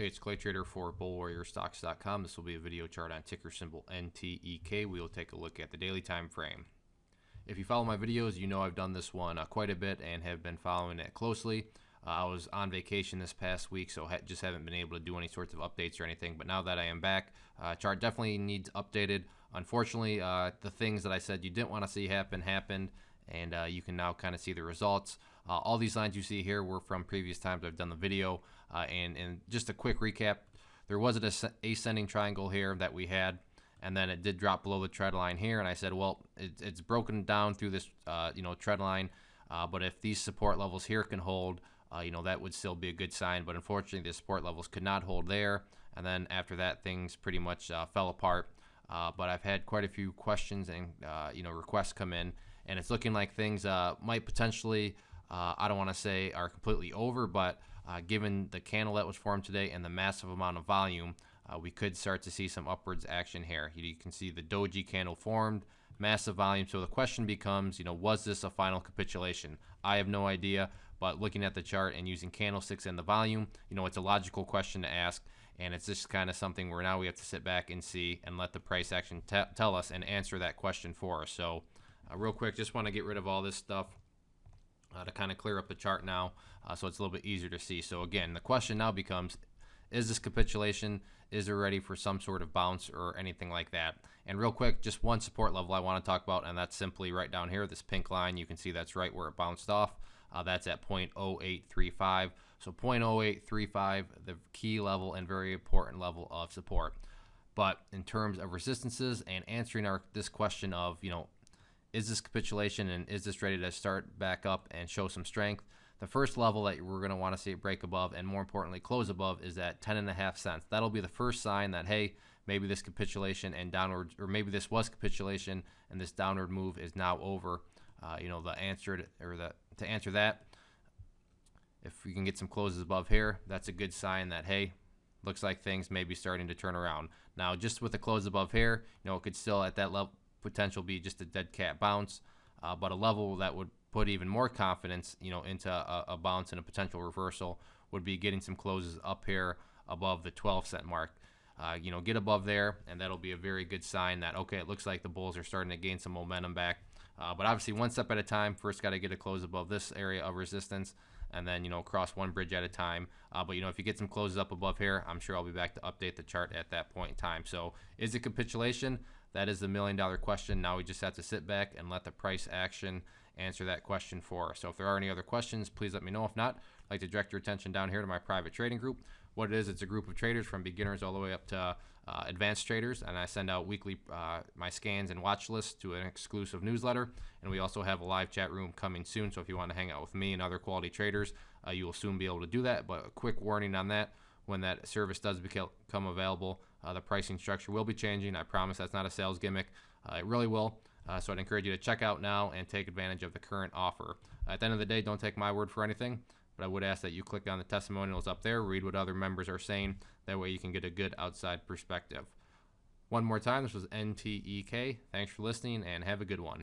Hey, it's Clay Trader for BullWarriorStocks.com. This will be a video chart on ticker symbol NTEK. We will take a look at the daily time frame. If you follow my videos, you know I've done this one quite a bit and have been following it closely. I was on vacation this past week, so just haven't been able to do any sorts of updates or anything. But now that I am back, chart definitely needs updated. Unfortunately, the things that I said you didn't want to see happened, and you can now kind of see the results. All these lines you see here were from previous times I've done the video, and just a quick recap, there was an ascending triangle here that we had, and then it did drop below the trend line here, and I said, well, it's broken down through this trend line, but if these support levels here can hold, that would still be a good sign. But unfortunately, the support levels could not hold there, and then after that, things pretty much fell apart. But I've had quite a few questions and requests come in, and it's looking like things might potentially, I don't want to say are completely over, but given the candle that was formed today and the massive amount of volume, we could start to see some upwards action here. You can see the doji candle formed, massive volume. So the question becomes, was this a final capitulation? I have no idea, but looking at the chart and using candlesticks and the volume, it's a logical question to ask. And it's just kind of something where now we have to sit back and see and let the price action tell us and answer that question for us. So real quick, just want to get rid of all this stuff to kind of clear up the chart now, so it's a little bit easier to see. So again, the question now becomes, is this capitulation? Is it ready for some sort of bounce or anything like that? And real quick, just one support level I want to talk about, and that's simply right down here, this pink line. You can see that's right where it bounced off. That's at 0.0835. So 0.0835, the key level and very important level of support. But in terms of resistances and answering this question of, is this capitulation and is this ready to start back up and show some strength? The first level that we're going to want to see it break above, and more importantly close above, is at 10.5 cents. That'll be the first sign that, hey, maybe this capitulation and downward, or maybe this was capitulation and this downward move is now over. To answer that, if we can get some closes above here, that's a good sign that, hey, looks like things may be starting to turn around. Now, just with the close above here, it could still at that level potential be just a dead cat bounce, but a level that would put even more confidence, into a bounce and a potential reversal would be getting some closes up here above the 12-cent mark. Get above there, and that'll be a very good sign that, okay, it looks like the bulls are starting to gain some momentum back. But obviously, one step at a time. First, got to get a close above this area of resistance, and then, cross one bridge at a time. But, if you get some closes up above here, I'm sure I'll be back to update the chart at that point in time. So is it capitulation? That is the million-dollar question. Now we just have to sit back and let the price action answer that question for us. So if there are any other questions, please let me know. If not, I'd like to direct your attention down here to my private trading group. What it is, it's a group of traders from beginners all the way up to advanced traders, and I send out weekly my scans and watch lists to an exclusive newsletter, and we also have a live chat room coming soon. So if you want to hang out with me and other quality traders, you will soon be able to do that. But a quick warning on that: when that service does become available, the pricing structure will be changing. I promise that's not a sales gimmick. It really will. So I'd encourage you to check out now and take advantage of the current offer. At the end of the day, don't take my word for anything, but I would ask that you click on the testimonials up there, read what other members are saying. That way you can get a good outside perspective. One more time, this was NTEK. Thanks for listening and have a good one.